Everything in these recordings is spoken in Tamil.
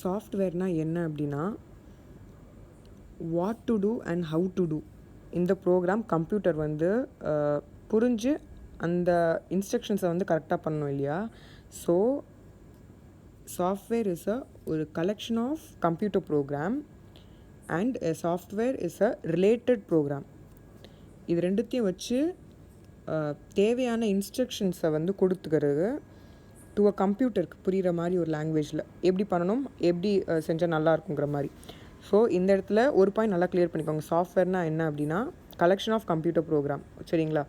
சாஃப்ட்வேர்னால் என்ன அப்படின்னா what to do and how to do இந்த ப்ரோக்ராம் கம்ப்யூட்டர் வந்து புரிஞ்சு அந்த இன்ஸ்ட்ரக்ஷன்ஸை வந்து கரெக்டாக பண்ணணும் இல்லையா. ஸோ சாஃப்ட்வேர் இஸ் ஒரு collection of computer program and a software is a related program. இது ரெண்டுத்தையும் வச்சு தேவையான இன்ஸ்ட்ரக்ஷன்ஸை வந்து கொடுத்துக்கிறது டு அ கம்ப்யூட்டருக்கு புரிகிற மாதிரி ஒரு லாங்குவேஜில் எப்படி பண்ணணும், எப்படி செஞ்சால் நல்லா இருக்குங்கிற மாதிரி. ஸோ இந்த இடத்துல ஒரு பாயிண்ட் நல்லா கிளியர் பண்ணிக்கோங்க. சாஃப்ட்வேர்னால் என்ன அப்படின்னா கலெக்ஷன் ஆஃப் கம்ப்யூட்டர் ப்ரோக்ராம், சரிங்களா.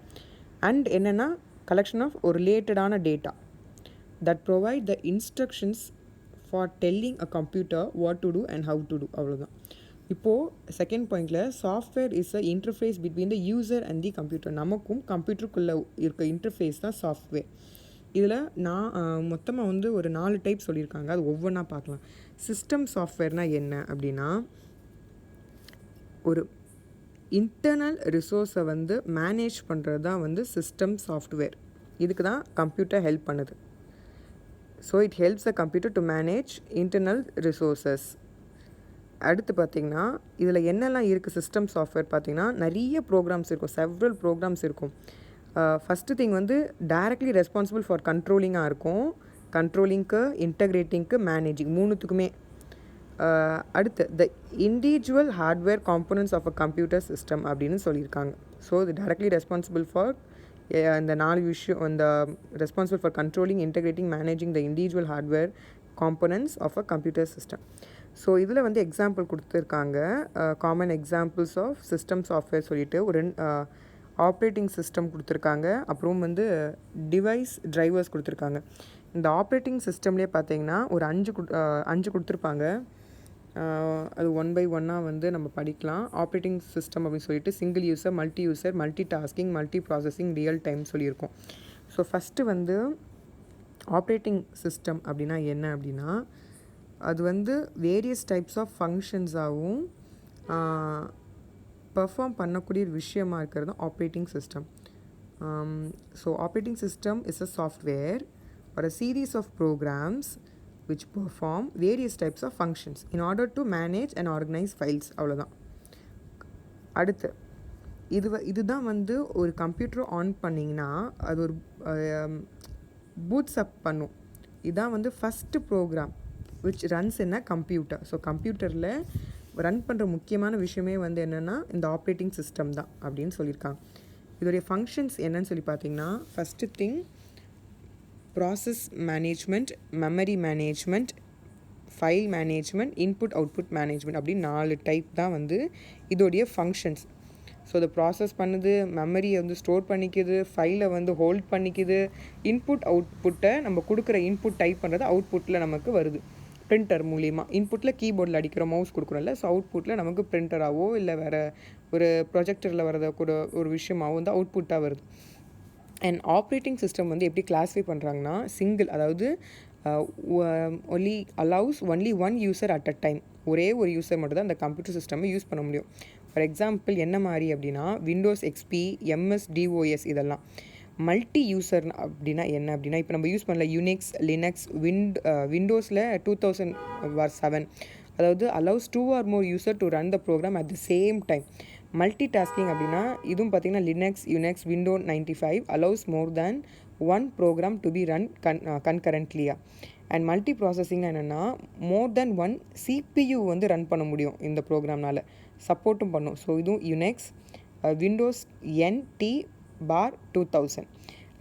அண்ட் என்னென்னா கலெக்ஷன் ஆஃப் ஒரு ரிலேட்டடான data that provide the instructions for telling a computer what to do and how to do. அவ்வளோதான். இப்போது செகண்ட் பாயிண்டில் software is a interface between the user and the computer. நமக்கும் கம்ப்யூட்டருக்குள்ளே இருக்க இன்டர்ஃபேஸ் தான் சாஃப்ட்வேர். இதில் நான் மொத்தமாக வந்து ஒரு 4 டைப் சொல்லியிருக்காங்க. அது ஒவ்வொன்றா பார்க்கலாம். சிஸ்டம் சாஃப்ட்வேர்னால் என்ன அப்படின்னா ஒரு இன்டர்னல் ரிசோர்ஸை வந்து மேனேஜ் பண்ணுறது தான் வந்து சிஸ்டம் சாஃப்ட்வேர். இதுக்கு தான் கம்ப்யூட்டர் ஹெல்ப் பண்ணுது. So it helps a computer to manage internal resources. அடுத்து பார்த்திங்கன்னா இதில் என்னெல்லாம் இருக்குது சிஸ்டம் சாஃப்ட்வேர் பார்த்திங்கன்னா நிறைய ப்ரோக்ராம்ஸ் இருக்கும், செவரல் ப்ரோக்ராம்ஸ் இருக்கும். ஃபஸ்ட்டு திங் வந்து டைரக்ட்லி ரெஸ்பான்சிபிள் ஃபார் கண்ட்ரோலிங்காக இருக்கும். கண்ட்ரோலிங்க்கு, இன்டகிரேட்டிங்க்கு, மேனேஜிங் மூணுத்துக்குமே. அடுத்து the individual hardware components of a computer system அப்படின்னு சொல்லியிருக்காங்க. ஸோ இது டைரக்ட்லி ரெஸ்பான்சிபிள் ஃபார் இந்த 4 விஷயம், இந்த responsible for controlling, integrating, managing the individual hardware components of a computer system. So இதில் வந்து எக்ஸாம்பிள் கொடுத்துருக்காங்க. Common examples of system software சொல்லிட்டு ஒரு ஆப்ரேட்டிங் சிஸ்டம் கொடுத்துருக்காங்க. அப்புறம் வந்து டிவைஸ் டிரைவர்ஸ் கொடுத்துருக்காங்க. இந்த ஆப்ரேட்டிங் சிஸ்டம்லேயே பார்த்தீங்கன்னா ஒரு 5 கொடுத்துருப்பாங்க. அது 1 by 1 வந்து நம்ம படிக்கலாம். ஆப்ரேட்டிங் சிஸ்டம் அப்படின்னு சொல்லிட்டு single user, multi tasking, multi processing, real time சொல்லியிருக்கோம். ஸோ ஃபஸ்ட்டு வந்து ஆப்ரேட்டிங் சிஸ்டம் அப்படின்னா என்ன அப்படின்னா அது வந்து வேரியஸ் டைப்ஸ் ஆஃப் ஃபங்க்ஷன்ஸாகவும் பெர்ஃபார்ம் பண்ணக்கூடிய ஒரு விஷயமாக இருக்கிறது operating system. So operating system is a software or a series of programs which perform various types of functions in order to manage and organize files. அவ்வளோதான். அடுத்து இதுதான் வந்து ஒரு கம்ப்யூட்டர் ஆன் பண்ணிங்கன்னா அது ஒரு பூட்ஸ் அப் பண்ணும். இதுதான் வந்து first program which runs in a computer. So கம்ப்யூட்டரில் ரன் பண்ணுற முக்கியமான விஷயமே வந்து என்னென்னா இந்த ஆப்ரேட்டிங் சிஸ்டம் தான் அப்படின்னு சொல்லியிருக்காங்க. இதோடைய ஃபங்க்ஷன்ஸ் என்னன்னு சொல்லி பார்த்தீங்கன்னா first thing process management, memory management, file management, input output management அப்படின்னு 4 டைப் தான் வந்து இதோடைய ஃபங்க்ஷன்ஸ். ஸோ இதை ப்ராசஸ் பண்ணுது, மெமரியை வந்து ஸ்டோர் பண்ணிக்குது, ஃபைலை வந்து ஹோல்ட் பண்ணிக்குது, இன்புட் அவுட்புட்டை நம்ம கொடுக்குற இன்புட் டைப் பண்ணுறது அவுட்புட்டில் நமக்கு வருது பிரிண்டர் மூலிமா. இன்புட்டில் கீபோர்டில் அடிக்கிற மவுஸ் கொடுக்குறோம்ல, ஸோ அவுட்புட்டில் நமக்கு பிரிண்டராகவோ இல்லை வேறு ஒரு ப்ரொஜெக்டரில் வரத கூட ஒரு விஷயமாகவோ வந்து அவுட்புட்டாக வருது. அண்ட் ஆப்ரேட்டிங் சிஸ்டம் வந்து எப்படி கிளாஸிஃபை பண்ணுறாங்கன்னா சிங்கிள், அதாவது only one user at a time, ஒரே ஒரு யூசர் மட்டும் தான் அந்த கம்ப்யூட்டர் சிஸ்டமை யூஸ் பண்ண முடியும். ஃபார் எக்ஸாம்பிள் என்ன மாதிரி அப்படின்னா விண்டோஸ் எக்ஸ்பி, MS DOS இதெல்லாம். மல்டி யூசர் அப்படின்னா என்ன அப்படின்னா இப்போ நம்ம யூஸ் பண்ணல யூனிக்ஸ், லினக்ஸ், விண்டோஸில் 2007 அதாவது allows 2 or more user to run the program at the same time. Multi tasking அப்படின்னா இதுவும் பார்த்திங்கன்னா Linux, Unix, window 95 allows more than 1 program to be run கன்கரண்ட்லியா. அண்ட் மல்டி ப்ராசஸிங்னா என்னென்னா மோர் தேன் 1 CPU வந்து ரன் பண்ண முடியும் இந்த ப்ரோக்ராம்னால், சப்போர்ட்டும் பண்ணும். ஸோ இதுவும் Unix, Windows NT/2000.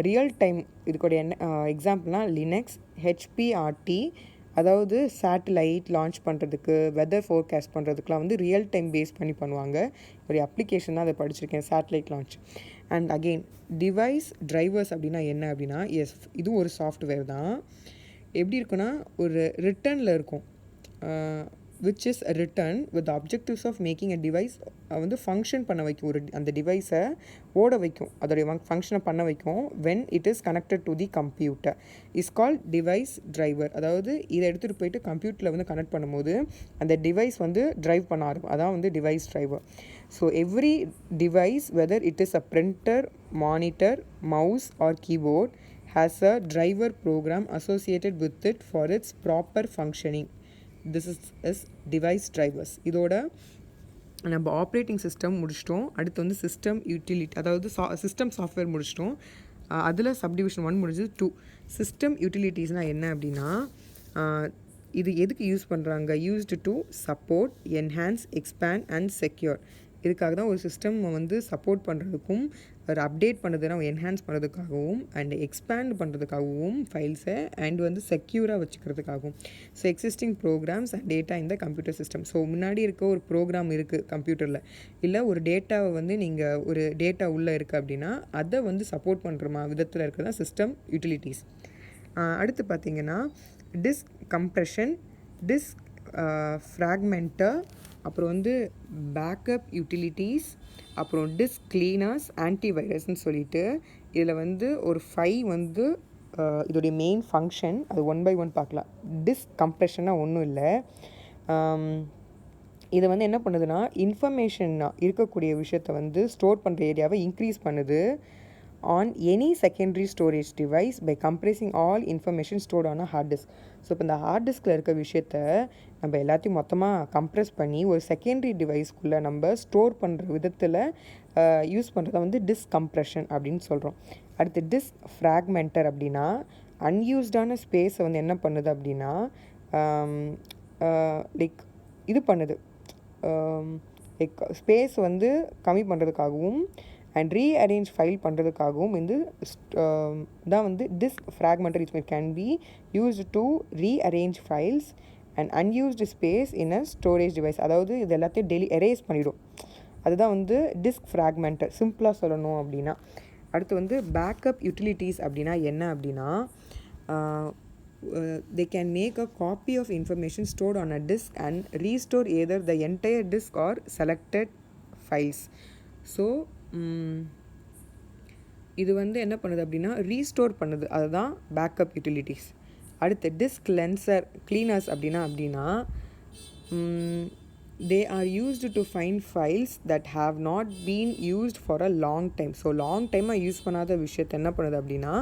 Real time இதுக்குடைய எக்ஸாம்பிள்னால் லினக்ஸ், HPRT, அதாவது சேட்டலைட் லான்ச் பண்ணுறதுக்கு, வெதர் ஃபோர்காஸ்ட் பண்ணுறதுக்குலாம் வந்து ரியல் டைம் பேஸ் பண்ணி பண்ணுவாங்க. ஒரு அப்ளிகேஷன் தான் அதை படிச்சிருக்கேன், satellite launch. And again device drivers அப்படின்னா என்ன அப்படின்னா இது ஒரு சாஃப்ட்வேர் தான். எப்படி இருக்குன்னா ஒரு ரிட்டர்னில் இருக்கும், which is written with the objectives of making a device வந்து ஃபங்க்ஷன் பண்ண வைக்கும். அந்த டிவைஸை ஓட வைக்கும், அதோடைய ஃபங்க்ஷனை பண்ண வைக்கும். when it is connected to the computer is called device driver. அதாவது இதை எடுத்துகிட்டு போயிட்டு கம்ப்யூட்டரில் வந்து கனெக்ட் பண்ணும்போது அந்த டிவைஸ் வந்து ட்ரைவ் பண்ண ஆரம்பிக்கும், அதான் வந்து device driver. So every device whether it is a printer, monitor, mouse or keyboard has a driver program associated with it for its proper functioning. This is device drivers. இதோட நம்ம ஆப்ரேட்டிங் சிஸ்டம் முடிச்சிட்டோம். அடுத்து வந்து சிஸ்டம் யூட்டிலிட்டி, அதாவது சிஸ்டம் சாஃப்ட்வேர் முடிச்சிட்டோம். அதில் சப்டிவிஷன் 1 முடிஞ்சது. 2 சிஸ்டம் யூட்டிலிட்டிஸ்னால் என்ன அப்படின்னா, இது எதுக்கு யூஸ் பண்ணுறாங்க? Used to support, enhance, expand and secure. இதுக்காக தான் ஒரு சிஸ்டம் வந்து சப்போர்ட் பண்ணுறதுக்கும், ஒரு அப்டேட் பண்ணுறதுனா என்ஹான்ஸ் பண்ணுறதுக்காகவும், அண்ட் எக்ஸ்பேண்ட் பண்ணுறதுக்காகவும் ஃபைல்ஸை, அண்ட் வந்து செக்யூராக வச்சுக்கிறதுக்காகவும். So existing programs and data இந்த கம்ப்யூட்டர் சிஸ்டம். ஸோ முன்னாடி இருக்க ஒரு ப்ரோக்ராம் இருக்குது கம்ப்யூட்டரில், இல்லை ஒரு டேட்டாவை வந்து நீங்கள் ஒரு டேட்டா உள்ளே இருக்குது அப்படின்னா அதை வந்து சப்போர்ட் பண்ணுற விதத்தில் இருக்கிறது தான் சிஸ்டம் யூட்டிலிட்டிஸ். அடுத்து பார்த்திங்கன்னா டிஸ்க் கம்ப்ரெஷன், டிஸ்க் ஃப்ராக்மெண்டர், அப்புறம் வந்து பேக்கப் யூட்டிலிட்டிஸ், அப்புறம் டிஸ்க் கிளீனர்ஸ், ஆன்டிவைரஸ்ன்னு சொல்லிட்டு இதில் வந்து ஒரு 5 வந்து இதோடைய மெயின் ஃபங்க்ஷன். அது 1 by 1 பார்க்கலாம். டிஸ்க் கம்ப்ரெஷனாக ஒன்றும் இல்லை, இது வந்து என்ன பண்ணுதுன்னா இன்ஃபர்மேஷன் இருக்கக்கூடிய விஷயத்தை வந்து ஸ்டோர் பண்ணுற ஏரியாவை இன்க்ரீஸ் பண்ணுது on any secondary storage device by compressing all information stored on a hard disk. So இப்போ இந்த ஹார்ட் டிஸ்கில் இருக்க விஷயத்த நம்ம எல்லாத்தையும் மொத்தமாக கம்ப்ரெஸ் பண்ணி ஒரு செகண்டரி டிவைஸ்க்குள்ளே நம்ம ஸ்டோர் பண்ணுற விதத்தில் யூஸ் பண்ணுறத வந்து டிஸ்க் கம்ப்ரெஷன் அப்படின்னு சொல்கிறோம். அடுத்து டிஸ்க் ஃப்ராக்மெண்டர் அப்படின்னா அன்யூஸ்டான ஸ்பேஸை வந்து என்ன பண்ணுது அப்படின்னா லைக் இது பண்ணுது, லைக் ஸ்பேஸ் வந்து கம்மி பண்ணுறதுக்காகவும் அண்ட் ரீஅரேஞ்ச் ஃபைல் பண்ணுறதுக்காகவும் வந்து தான் வந்து disk fragmenter. It can be used to rearrange files and unused space in a storage device. அதாவது இது எல்லாத்தையும் எரேஸ் பண்ணிவிடும். அதுதான் வந்து டிஸ்க் ஃப்ராக்மெண்டர், சிம்பிளாக சொல்லணும் அப்படின்னா. அடுத்து வந்து பேக்கப் யூட்டிலிட்டிஸ் அப்படின்னா என்ன அப்படின்னா, they can make a copy of information stored on a disk and restore either the entire disk or selected files. So இது வந்து என்ன பண்ணுது அப்படின்னா ரீஸ்டோர் பண்ணுது, அதுதான் பேக்கப் யூட்டிலிட்டிஸ். அடுத்து டிஸ்க் கிளீனர்ஸ் அப்படின்னா they are used to find files that have not been used for a long time. So long டைமாக யூஸ் பண்ணாத விஷயத்தை என்ன பண்ணுது அப்படின்னா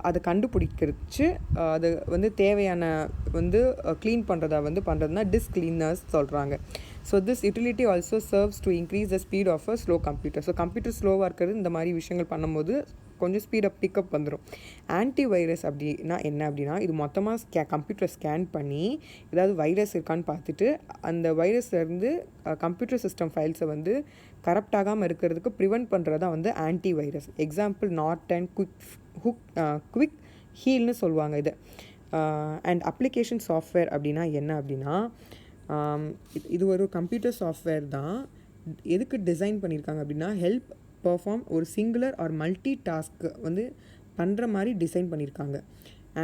அதை கண்டுபிடிக்கிறச்சு அது வந்து தேவையான வந்து க்ளீன் பண்ணுறதுனா டிஸ்க் கிளீனர்ஸ் சொல்கிறாங்க. So this utility also serves to increase the speed of a slow computer. So computer ஸ்லோவாக இருக்கிறது இந்த மாதிரி விஷயங்கள் பண்ணும்போது கொஞ்சம் ஸ்பீடப் பிக்கப் வந்துடும். ஆன்டிவைரஸ் அப்படின்னா என்ன அப்படின்னா, இது மொத்தமாக கம்ப்யூட்டரை ஸ்கேன் பண்ணி ஏதாவது வைரஸ் இருக்கான்னு பார்த்துட்டு அந்த வைரஸ்லேருந்து கம்ப்யூட்டர் சிஸ்டம் ஃபைல்ஸை வந்து கரப்ட் ஆகாமல் இருக்கிறதுக்கு ப்ரிவெண்ட் பண்ணுறதா வந்து ஆன்டிவைரஸ். எக்ஸாம்பிள் நார்டன், குவிக் ஹீல்னு சொல்லுவாங்க இதை. அண்ட் அப்ளிகேஷன் சாஃப்ட்வேர் அப்படின்னா என்ன அப்படின்னா, இது ஒரு கம்ப்யூட்டர் சாஃப்ட்வேர் தான். எதுக்கு டிசைன் பண்ணியிருக்காங்க அப்படின்னா ஹெல்ப் பெர்ஃபார்ம் ஒரு சிங்குலர் ஆர் மல்டி டாஸ்க்கு வந்து பண்ணுற மாதிரி டிசைன் பண்ணியிருக்காங்க.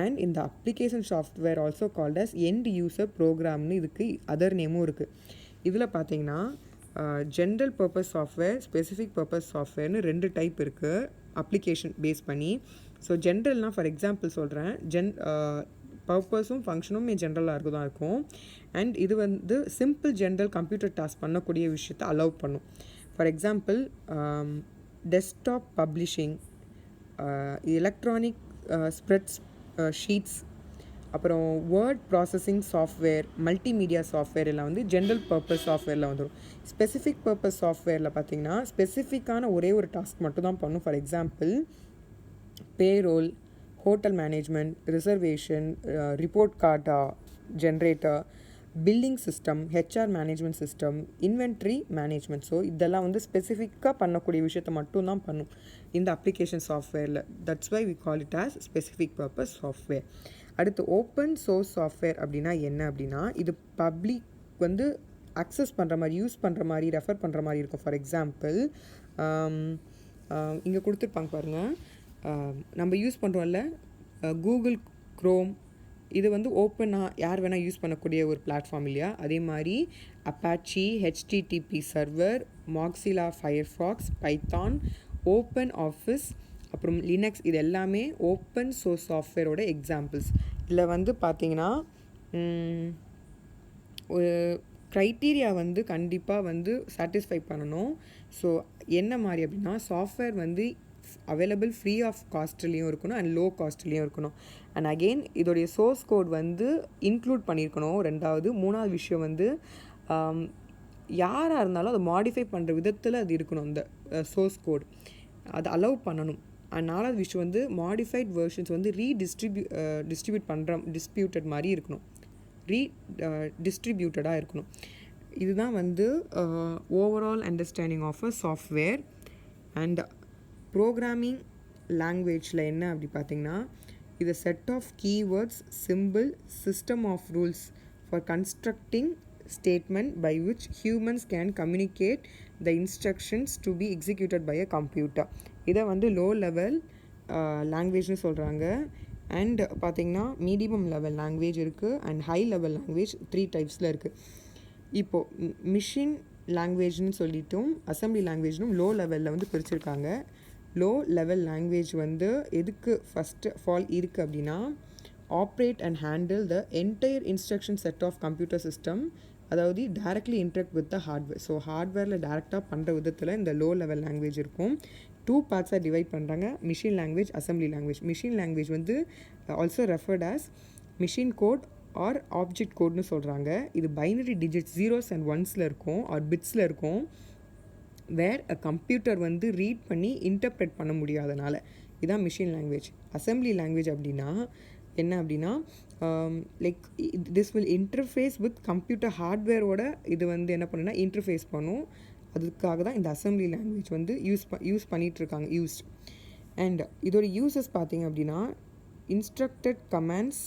அண்ட் இந்த application software also called as end user ப்ரோக்ராம்னு இதுக்கு அதர் நேமும் இருக்குது. இதில் பார்த்தீங்கன்னா general purpose software, specific purpose சாஃப்ட்வேர்னு 2 டைப் இருக்குது அப்ளிகேஷன் பேஸ் பண்ணி. ஸோ ஜென்ரல்னால் ஃபார் எக்ஸாம்பிள் சொல்கிறேன், பர்பஸும் ஃபங்க்ஷனும் ஜென்ரலாக தான் இருக்கும். அண்ட் இது வந்து சிம்பிள் ஜென்ரல் கம்ப்யூட்டர் டாஸ்க் பண்ணக்கூடிய விஷயத்தை அலோவ் பண்ணும். For example desktop publishing, electronic spreads sheets, அப்புறம் word processing software, multimedia software எல்லாம் வந்து ஜென்ரல் பர்பஸ் சாஃப்ட்வேரில் வந்துடும். ஸ்பெசிஃபிக் பர்பஸ் சாஃப்ட்வேரில் பார்த்திங்கன்னா ஸ்பெசிஃபிக்கான ஒரே ஒரு டாஸ்க் மட்டும் தான் பண்ணும். For example payroll, hotel management, reservation, report கார்டா generator, billing system, HR management system, inventory management. So இதெல்லாம் வந்து ஸ்பெசிஃபிக்காக பண்ணக்கூடிய விஷயத்தை மட்டும்தான் பண்ணும் இந்த அப்ளிகேஷன் சாஃப்ட்வேரில். That's why we call it as specific purpose software. அடுத்து ஓப்பன் சோர்ஸ் சாஃப்ட்வேர் அப்படின்னா என்ன அப்படின்னா, இது பப்ளிக் வந்து அக்சஸ் பண்ணுற மாதிரி, யூஸ் பண்ணுற மாதிரி, ரெஃபர் பண்ணுற மாதிரி இருக்கும். ஃபார் எக்ஸாம்பிள் இங்கே கொடுத்துருப்பாங்க பாருங்கள், நம்ம யூஸ் பண்ணுறோம்ல கூகுள் க்ரோம், இது வந்து ஓப்பனாக யார் வேணால் யூஸ் பண்ணக்கூடிய ஒரு பிளாட்ஃபார்ம் இல்லையா? அதே மாதிரி Apache, HTTP server, Mozilla Firefox, Python, open office, அப்புறம் லினக்ஸ், இது எல்லாமே ஓப்பன் சோர்ஸ் சாஃப்ட்வேரோட எக்ஸாம்பிள்ஸ். இதில் வந்து பார்த்திங்கன்னா ஒரு க்ரைட்டீரியா வந்து கண்டிப்பாக வந்து சாட்டிஸ்ஃபை பண்ணணும். ஸோ என்ன மாதிரி அப்படின்னா, சாஃப்ட்வேர் வந்து அவைலபிள் ஃப்ரீ ஆஃப் காஸ்ட்லேயும் இருக்கணும் அண்ட் லோ காஸ்ட்லேயும் இருக்கணும். அண்ட் அகெயின் இதோடைய சோர்ஸ் கோட் வந்து இன்க்ளூட் பண்ணியிருக்கணும். மூணாவது விஷயம் வந்து யாராக இருந்தாலும் அதை மாடிஃபை பண்ணுற விதத்தில் அது இருக்கணும். இந்த சோர்ஸ் கோட் அதை அலோவ் பண்ணணும். அண்ட் நாலாவது விஷயம் வந்து மாடிஃபைட் வெர்ஷன்ஸ் வந்து டிஸ்ட்ரிபியூட் டிஸ்ட்ரிபியூட்டட் மாதிரி இருக்கணும், டிஸ்ட்ரிபியூட்டடாக இருக்கணும். இதுதான் வந்து overall understanding of a software. And programming லாங்குவேஜில் என்ன அப்படி பார்த்திங்கன்னா, இது set of keywords, simple, system of rules for constructing statement by which humans can communicate the instructions to be executed by a computer. இதை வந்து லோ லெவல் லாங்குவேஜ்னு சொல்கிறாங்க. அண்ட் பார்த்திங்கன்னா மீடியம் லெவல் லாங்குவேஜ் இருக்குது அண்ட் ஹை லெவல் லாங்குவேஜ் 3 டைப்ஸில் இருக்குது. இப்போது மிஷின் லாங்குவேஜ்னு சொல்லிட்டும் அசம்பிளி லாங்குவேஜ்னும் லோ லெவலில் வந்து பிரிச்சுருக்காங்க. லோ லெவல் லாங்குவேஜ் வந்து எதுக்கு ஃபஸ்ட்டு ஃபால் இருக்குது அப்படின்னா, operate and handle the entire instruction set of computer system, அதாவது directly interact with the hardware. So ஹார்ட்வேரில் டேரெக்டாக பண்ணுற விதத்தில் இந்த லோ லெவல் லாங்குவேஜ் இருக்கும். 2 பார்ட்ஸாக டிவைட் பண்ணுறாங்க, machine language, assembly language. Machine language வந்து also referred as machine code or object கோட்னு சொல்கிறாங்க. இது binary digits 0s and 1s இருக்கும் ஆர் பிட்ஸில் இருக்கும், வேர் அ கம்ப்யூட்டர் வந்து ரீட் பண்ணி இன்டர்ப்ரெட் பண்ண முடியாதனால இதுதான் மிஷின் லாங்குவேஜ். அசம்பிளி லாங்குவேஜ் அப்படின்னா என்ன அப்படின்னா, like this will interface with computer ஹார்ட்வேரோட இது வந்து என்ன பண்ணுன்னா இன்டர்ஃபேஸ் பண்ணும். அதுக்காக தான் இந்த அசம்பிளி லாங்குவேஜ் வந்து யூஸ் பண்ணிகிட்ருக்காங்க யூஸ்ட். அண்ட் இதோட யூசஸ் பார்த்திங்க அப்படின்னா, instructed commands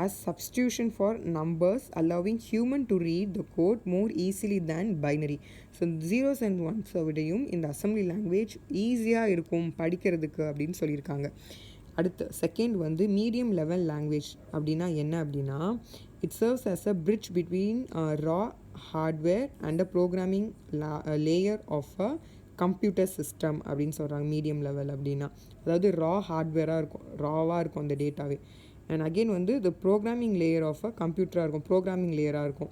as substitution for numbers, allowing human to read the code more easily than binary. So 0s and 1s விடையும் இந்த அசம்பிளி லாங்குவேஜ் ஈஸியாக இருக்கும் படிக்கிறதுக்கு அப்படின்னு சொல்லியிருக்காங்க. அடுத்து செகண்ட் வந்து மீடியம் லெவல் லாங்குவேஜ் அப்படின்னா என்ன அப்படின்னா, it serves as a bridge between raw hardware and a programming layer of a computer system அப்படின்னு சொல்கிறாங்க. மீடியம் லெவல் அப்படின்னா அதாவது ரா ஹார்ட்வேராக இருக்கும், ராவாக இருக்கும் அந்த டேட்டாவே. அண்ட் அகெயின் வந்து இந்த ப்ரோக்ராமிங் லேயர் ஆஃப் அ கம்ப்யூட்டராக இருக்கும், ப்ரோக்ராமிங் லேயராக இருக்கும்.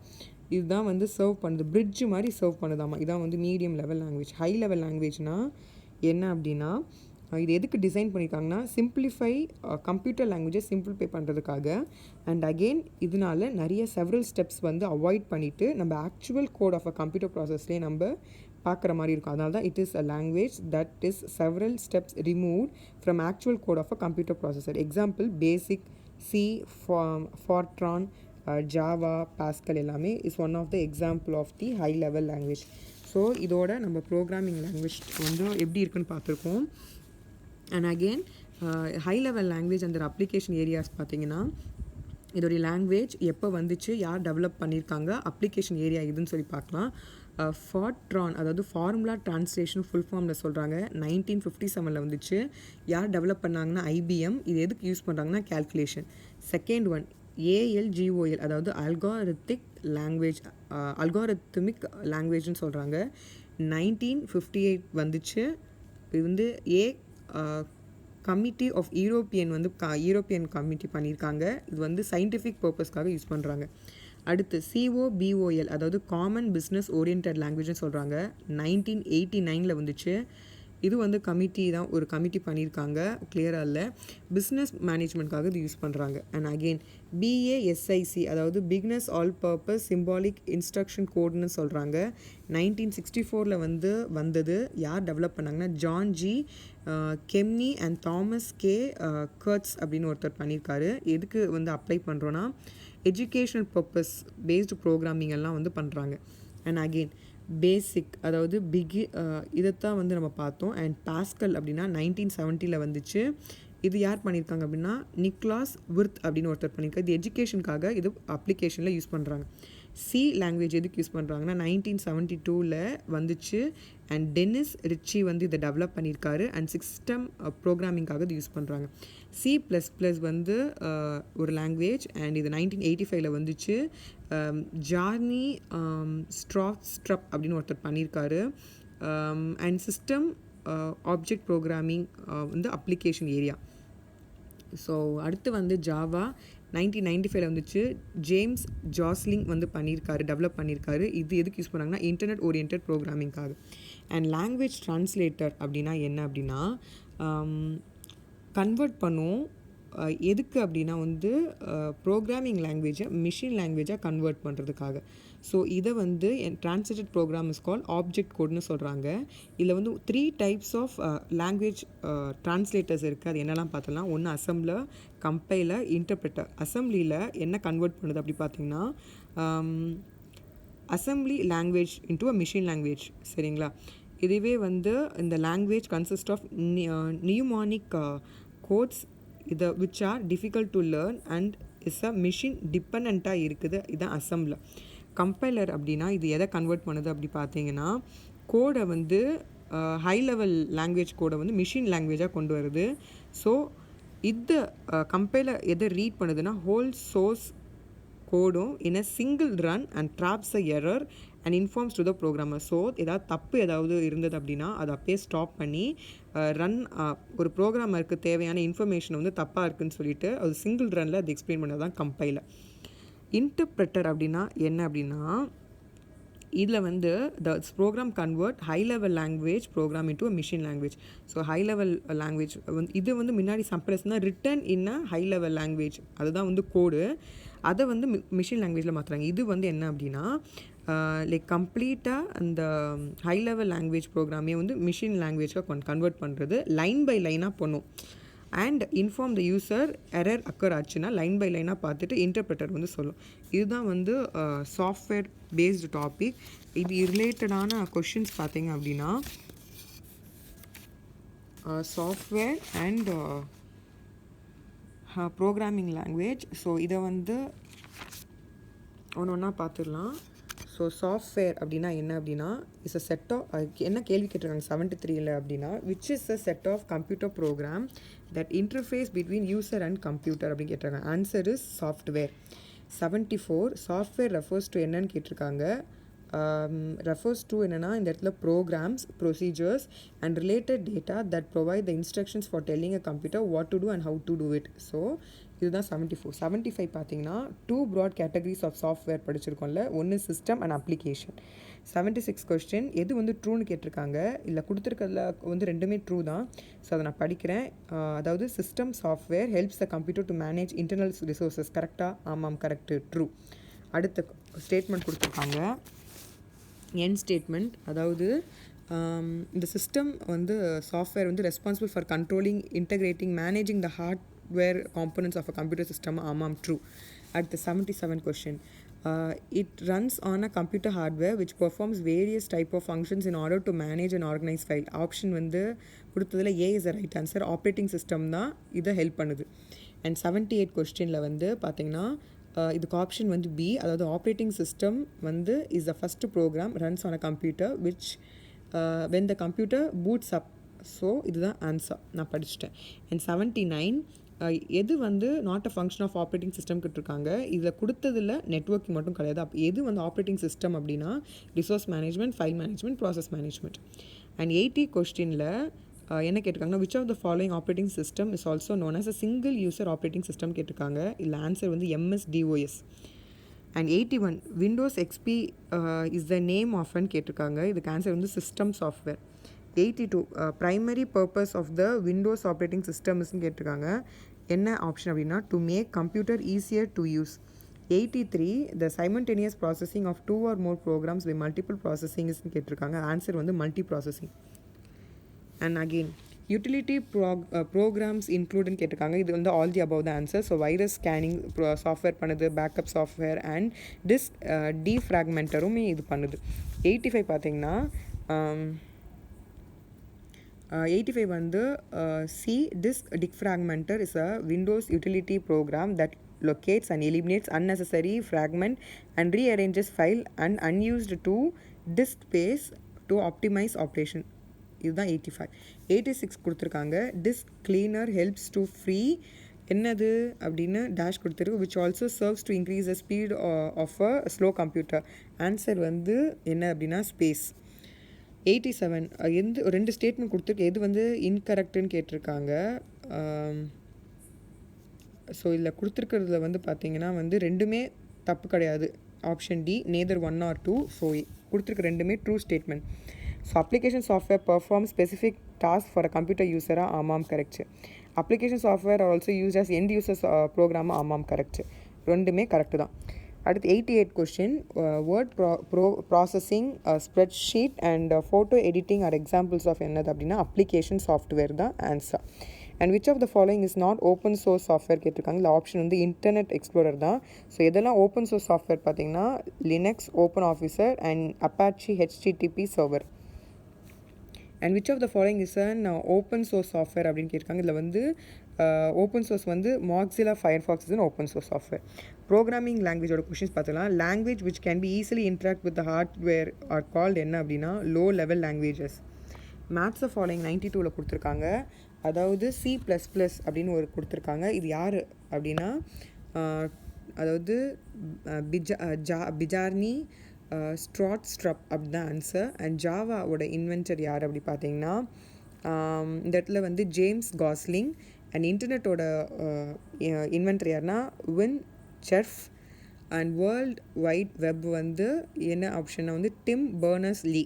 இதுதான் வந்து சர்வ் பண்ணுது, பிரிட்ஜு மாதிரி சர்வ் பண்ணுதாமா. இதான் வந்து medium level language. High level லாங்குவேஜ்னால் என்ன அப்படின்னா, இது எதுக்கு டிசைன் பண்ணியிருக்காங்கன்னா, சிம்பிளிஃபை கம்ப்யூட்டர் லாங்குவேஜை சிம்பிளிஃபை பண்ணுறதுக்காக. அண்ட் அகெயின் இதனால நிறைய செவரல் ஸ்டெப்ஸ் வந்து அவாய்ட் பண்ணிவிட்டு நம்ம actual code of a computer ப்ராசஸ்லேயே நம்ம பார்க்குற மாதிரி இருக்கும். அதனால தான் it is a language that is several steps removed from actual code of a computer processor. Example BASIC, C, Fortran, Java, Pascal எல்லாமே is one of the example of the high level language. So இதோட நம்ம ப்ரோக்ராமிங் லாங்குவேஜ் வந்து எப்படி இருக்குன்னு பார்த்துருக்கோம். And again high level language அந்த அப்ளிகேஷன் ஏரியாஸ் பார்த்திங்கன்னா, இதோடைய லாங்குவேஜ் எப்போ வந்துச்சு, யார் டெவலப் பண்ணியிருக்காங்க, அப்ளிகேஷன் ஏரியா இதுன்னு சொல்லி பார்க்கலாம். ஃபார்ட்ரான் அதாவது ஃபார்முலா ட்ரான்ஸ்லேஷன் ஃபுல் ஃபார்மில் சொல்கிறாங்க, 1957 வந்துச்சு. யார் டெவலப் பண்ணாங்கன்னா IBM. இது எதுக்கு யூஸ் பண்ணுறாங்கன்னா கேல்குலேஷன். செகண்ட் ஒன் ALGOL அதாவது அல்காரித்மிக் லாங்குவேஜ்னு சொல்கிறாங்க, 1958 வந்துச்சு. இது வந்து கமிட்டி ஆஃப் யூரோப்பியன் வந்து யூரோப்பியன் கமிட்டி பண்ணியிருக்காங்க. இது வந்து சயின்டிஃபிக் பர்பஸ்க்காக யூஸ் பண்ணுறாங்க. அடுத்து COBOL அதாவது காமன் பிஸ்னஸ் ஓரியன்டட் லாங்குவேஜ்னு சொல்கிறாங்க, 1989 வந்துச்சு. இது வந்து ஒரு கமிட்டி பண்ணியிருக்காங்க, கிளியராக இல்லை. பிஸ்னஸ் மேனேஜ்மெண்ட்காக இது யூஸ் பண்ணுறாங்க. அண்ட் அகெயின் BASIC அதாவது beginners all purpose symbolic instruction கோட்னு சொல்கிறாங்க, 1964 வந்தது. யார் டெவலப் பண்ணாங்கன்னா John G Kemeny and Thomas K Kurtz அப்படின்னு ஒருத்தர் பண்ணியிருக்காரு. எதுக்கு வந்து அப்ளை பண்ணுறோன்னா எஜுகேஷனல் பர்பஸ் பேஸ்டு ப்ரோக்ராமிங் எல்லாம் வந்து பண்ணுறாங்க. அண்ட் அகெயின் பேசிக் அதாவது இதைத்தான் வந்து நம்ம பார்த்தோம். அண்ட் பாஸ்கல் அப்படின்னா 1970 வந்துச்சு. இது யார் பண்ணியிருக்காங்க அப்படின்னா நிக்லாஸ் விர்த் அப்படின்னு ஒருத்தர் பண்ணியிருக்காரு. இது எஜுகேஷனுக்காக இது அப்ளிகேஷனில் யூஸ் பண்ணுறாங்க. சி லாங்குவேஜ் எதுக்கு யூஸ் பண்ணுறாங்கன்னா 1972 வந்துச்சு. அண்ட் டெனிஸ் ரிச்சி வந்து இதை டெவலப் பண்ணியிருக்காரு. அண்ட் சிஸ்டம் ப்ரோக்ராமிங்காக இது யூஸ் பண்ணுறாங்க. C++ வந்து ஒரு லாங்குவேஜ். அண்ட் இது 1985 வந்துச்சு. ஜார்னி ஸ்ட்ராப் அப்படின்னு ஒருத்தர் பண்ணியிருக்காரு. அண்ட் சிஸ்டம் ஆப்ஜெக்ட் ப்ரோக்ராமிங் வந்து அப்ளிகேஷன் ஏரியா. ஸோ அடுத்து வந்து ஜாவா 1995 வந்துச்சு. ஜேம்ஸ் ஜாஸ்லிங் வந்து டெவலப் பண்ணியிருக்காரு. இது எதுக்கு யூஸ் பண்ணாங்கன்னா இன்டர்நெட் ஓரியன்ட் ப்ரோக்ராமிங்காக. அண்ட் லாங்குவேஜ் ட்ரான்ஸ்லேட்டர் அப்படின்னா என்ன அப்படின்னா கன்வெர்ட் பண்ணும். எதுக்கு அப்படின்னா வந்து ப்ரோக்ராமிங் லாங்குவேஜை மிஷின் லாங்குவேஜாக கன்வெர்ட் பண்ணுறதுக்காக. ஸோ இதை வந்து translated program is call object கோட்னு சொல்கிறாங்க. இதில் வந்து 3 டைப்ஸ் ஆஃப் லாங்குவேஜ் ட்ரான்ஸ்லேட்டர்ஸ் இருக்குது. அது என்னெல்லாம் பார்த்தலாம். ஒன்று அசம்பிளர், கம்பைலர், இன்டர்பிரட்டர். அசம்பிளியில் என்ன கன்வெர்ட் பண்ணுது அப்படி பார்த்தீங்கன்னா assembly language into a machine language. சரிங்களா. இதுவே வந்து இந்த language consist of mnemonic codes இதை which are difficult to learn and is a machine டிபெண்ட்டாக இருக்குது. இதுதான் அசம்பிளர். கம்பைலர் அப்படின்னா இது எதை கன்வெர்ட் பண்ணுது அப்படி பார்த்தீங்கன்னா கோடை வந்து ஹை லெவல் லாங்குவேஜ் கோடை வந்து மிஷின் லாங்குவேஜாக கொண்டு வருது. ஸோ இந்த கம்பைலர் எதை ரீட் பண்ணுதுன்னா ஹோல் சோர்ஸ் கோடும் in a single run and traps a error and informs to the programmer. So தப்பு ஏதாவது இருந்தது அப்படின்னா அதை அப்பயே ஸ்டாப் பண்ணி ரன் ஒரு ப்ரோக்ராமருக்கு தேவையான இன்ஃபர்மேஷன் வந்து தப்பாக இருக்குதுன்னு சொல்லிட்டு அது சிங்கிள் ரனில் அது எக்ஸ்பிளைன் பண்ணது தான் கம்பைலர். இன்டர்பிரட்டர் அப்படின்னா என்ன அப்படின்னா இதில் வந்து the program convert high level language program into a machine language. So high level language வந்து இது வந்து முன்னாடி சம்ப்ரஸ்னா written in a high level language, அதுதான் வந்து கோடு. அதை வந்து மிஷின் லாங்குவேஜில் மாற்றுறாங்க. இது வந்து என்ன அப்படின்னா லைக் கம்ப்ளீட்டாக அந்த ஹை லெவல் லாங்குவேஜ் ப்ரோக்ராமே வந்து மிஷின் லாங்குவேஜாக கன்வெர்ட் பண்ணுறது. லைன் பை லைனாக பண்ணும் and inform the user error occur ஆச்சுன்னா லைன் பை லைனாக பார்த்துட்டு இன்டர்பிரட்டர் வந்து சொல்லும். இதுதான் வந்து சாஃப்ட்வேர் பேஸ்டு டாபிக். இது ரிலேட்டடான கொஷின்ஸ் பார்த்தீங்க அப்படின்னா software and programming language. So இதை வந்து ஒன்று ஒன்றா பார்த்துடலாம். ஸோ சாஃப்ட்வேர் அப்படின்னா என்ன அப்படின்னா இஸ் அ செட் ஆஃப் என்ன கேள்வி கேட்டிருக்காங்க 73ல் அப்படின்னா which is a set of computer program that interface between user and computer அப்படின்னு கேட்டிருக்காங்க. Answer is software. 74 software refers to என்னன்னு கேட்டிருக்காங்க. ரெஃபர்ஸ் டு என்னென்னா இந்த இடத்துல programs, procedures and related data that provide the instructions for telling a computer what to do and how to do it. So இதுதான் 74. 75 பார்த்தீங்கன்னா 2 ப்ராட் கேட்டகரிஸ் ஆஃப் சாஃப்ட்வேர் படிச்சிருக்கோம்ல. ஒன்று சிஸ்டம் அண்ட் அப்ளிகேஷன். 76 கொஸ்டின் எது வந்து ட்ரூன்னு கேட்டிருக்காங்க. இல்லை கொடுத்துருக்கிறதுல வந்து ரெண்டுமே ட்ரூ தான். ஸோ அதை நான் படிக்கிறேன். அதாவது system software helps the computer to manage internal resources. கரெக்டாக? ஆமாம், கரெக்டு, ட்ரூ. அடுத்த ஸ்டேட்மெண்ட் கொடுத்துருக்காங்க என் ஸ்டேட்மெண்ட். அதாவது இந்த சிஸ்டம் வந்து சாஃப்ட்வேர் வந்து responsible for controlling, integrating, managing the hardware components of a computer system. ஆமாம், ட்ரூ. அடுத்த 77 question it runs on a computer hardware which performs various type of functions in order to manage and organize file. Option வந்து கொடுத்ததில் A is the right answer. Operating system தான் இதை ஹெல்ப் பண்ணுது. அண்ட் 78 கொஸ்டினில் வந்து பார்த்திங்கன்னா இதுக்கு ஆப்ஷன் வந்து பி, அதாவது ஆப்ரேட்டிங் சிஸ்டம் வந்து is the first program runs on a computer which when the computer boots up. So இதுதான் ஆன்சர். நான் படிச்சுட்டேன். அண்ட் 79 எது வந்து not a function of operating system கிட்டிருக்காங்க. இதில் கொடுத்ததில் நெட்வொர்க்கிங் மட்டும் கிடையாது. அப்போ எது வந்து ஆப்ரேட்டிங் சிஸ்டம் அப்படின்னா resource management, file management, process management. And 80 கொஸ்டினில் என்ன கேட்டிருக்காங்கன்னா which of the following operating system is also known as a single user operating system கேட்டிருக்காங்க. இல்லை ஆன்சர் வந்து MS-DOS. And 81 Windows XP is the name ஆஃப்னு கேட்டிருக்காங்க. இதுக்கு ஆன்சர் வந்து system software. 82 primary purpose of the Windows operating சிஸ்டம்ஸ்ன்னு கேட்டிருக்காங்க. என்ன ஆப்ஷன் அப்படின்னா to make computer easier to use. 83 the simultaneous processing of 2 or more programs by multiple ப்ராசஸிங்ஸ்ன்னு கேட்டிருக்காங்க. ஆன்சர் வந்து multi processing. And again utility programs இன்க்ளூடுன்னு கேட்டிருக்காங்க. இது வந்து all the above the answer. So virus scanning software பண்ணுது, பேக்கப் சாஃப்ட்வேர் அண்ட் டிஸ்க் டீஃப்ராக்மெண்டருமே இது பண்ணுது. 85 பார்த்தீங்கன்னா 85 வந்து C disk defragmenter is a Windows utility program that locates and eliminates unnecessary fragment and rearranges file and unused to disk space to optimize operation. இதுதான் 85. 86 கொடுத்துருக்காங்க disk cleaner helps to free என்னது அப்படின்னு டேஷ் கொடுத்துருக்கு which also serves to increase the speed of a slow computer. Answer வந்து என்ன அப்படின்னா ஸ்பேஸ். 87 ரெண்டு ஸ்டேட்மெண்ட் கொடுத்துருக்கு. எது வந்து இன்கரெக்டுன்னு கேட்டிருக்காங்க. ஸோ இதில் கொடுத்துருக்கிறதுல வந்து பார்த்தீங்கன்னா வந்து ரெண்டுமே தப்பு கிடையாது. Option D neither 1 or 2. So கொடுத்துருக்க ரெண்டுமே true statement. So application software perform specific task for a computer user ஆமாம் correct. Application software are also use as end users program ஆமாம் கரெக்ட். ரெண்டுமே கரெக்டு தான். அடுத்து 88 question, word processing, spreadsheet and photo editing are examples of என்னது அப்படின்னா அப்ளிகேஷன் சாஃப்ட்வேர் தான் ஆன்சர். And which of the following is not open source software கேட்டிருக்காங்க. இந்த ஆப்ஷன் வந்து இன்டர்நெட் எக்ஸ்ப்ளோரர் தான். ஸோ எதெல்லாம் ஓப்பன் சோர்ஸ் சாஃப்ட்வேர் பார்த்தீங்கன்னா Linux open officer and Apache HTTP server. And which of the following is an open source software அப்படின்னு கேட்டிருக்காங்க. இதில் வந்து ஓப்பன் சோர்ஸ் வந்து Mozilla Firefox is open source software. Programming லாங்குவேஜோட கொஷின்ஸ் பார்த்துக்கலாம். Language which can be easily interact with hardware are called என்ன அப்படின்னா low level languages. Maths of following 92ல் கொடுத்துருக்காங்க. அதாவது C++ அப்படின்னு ஒரு கொடுத்துருக்காங்க. இது யார் அப்படின்னா அதாவது பிஜார்னி ஸ்ட்ராப் அப்படி தான் ஆன்சர். அண்ட் ஜாவாவோட இன்வென்டர் யார் அப்படி பார்த்தீங்கன்னா இந்த இடத்துல வந்து ஜேம்ஸ் காஸ்லிங். அண்ட் இன்டர்நெட்டோட இன்வென்டர் யாருன்னா win surf. And world wide web வந்து என்ன ஆப்ஷன்னா வந்து டிம் பர்னர்ஸ் லீ.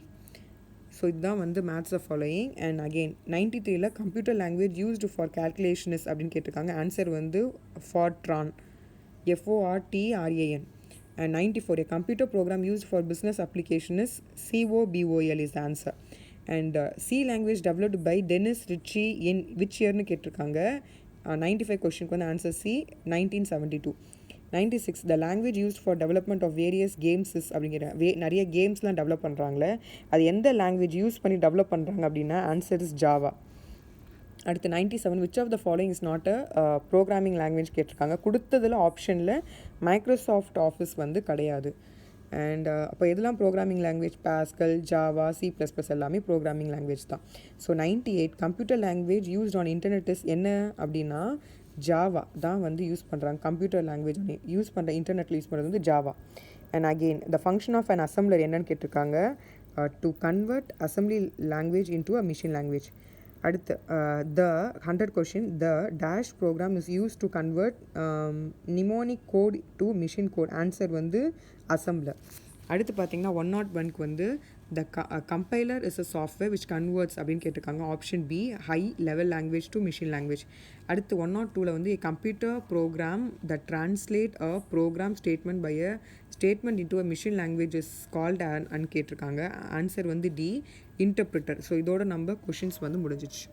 ஸோ இதுதான் வந்து maths of following. And again 93ல் computer language used for calculations அப்படின்னு கேட்டிருக்காங்க. ஆன்சர் வந்து ஃபார்ட்ரான், FORTRAN. And 94, a computer program used for business application is COBOL is the answer. And C language developed by Dennis Ritchie in which year னு கேட்டிருக்காங்க. 95 கொஸ்டினுக்கு வந்து answer C, 1972. 96, the language used for development of various games is அப்படிங்கிற நிறைய கேம்ஸ்லாம் டெவலப் பண்ணுறாங்களே அது எந்த லாங்குவேஜ் யூஸ் பண்ணி டெவலப் பண்ணுறாங்க அப்படின்னா ஆன்சர் இஸ் ஜாவா. அடுத்து 97, which of the following is not a programming language கேட்டிருக்காங்க. கொடுத்ததில் ஆப்ஷனில் மைக்ரோசாஃப்ட் ஆஃபீஸ் வந்து கிடையாது. அண்ட் அப்போ எதெல்லாம் programming language? Pascal, Java, C++ எல்லாமே ப்ரோக்ராமிங் லாங்குவேஜ் தான். So 98, computer language used on internet is என்ன அப்படின்னா ஜாவா தான் வந்து யூஸ் பண்ணுறாங்க. கம்ப்யூட்டர் லாங்குவேஜ் யூஸ் பண்ணுற இன்டர்நெட்டில் யூஸ் பண்ணுறது வந்து Java. And again the function of an assembler என்னன்னு கேட்டிருக்காங்க. To convert assembly language into a machine language. அடுத்து the 100 question, the dash program is used to convert mnemonic code to machine code. Answer வந்து assembler. அடுத்து பார்த்தீங்கன்னா 101க்கு வந்து the compiler is a software which converts அப்படின்னு கேட்டிருக்காங்க. Option B, high level language to machine language. அடுத்து 102ல் வந்து a computer program that translate a program statement by a statement into a machine language is called an கேட்டிருக்காங்க. ஆன்சர் வந்து D, இன்டர்பிரிட்டர். ஸோ இதோட நம்ம கொஷின்ஸ் வந்து முடிஞ்சிச்சு.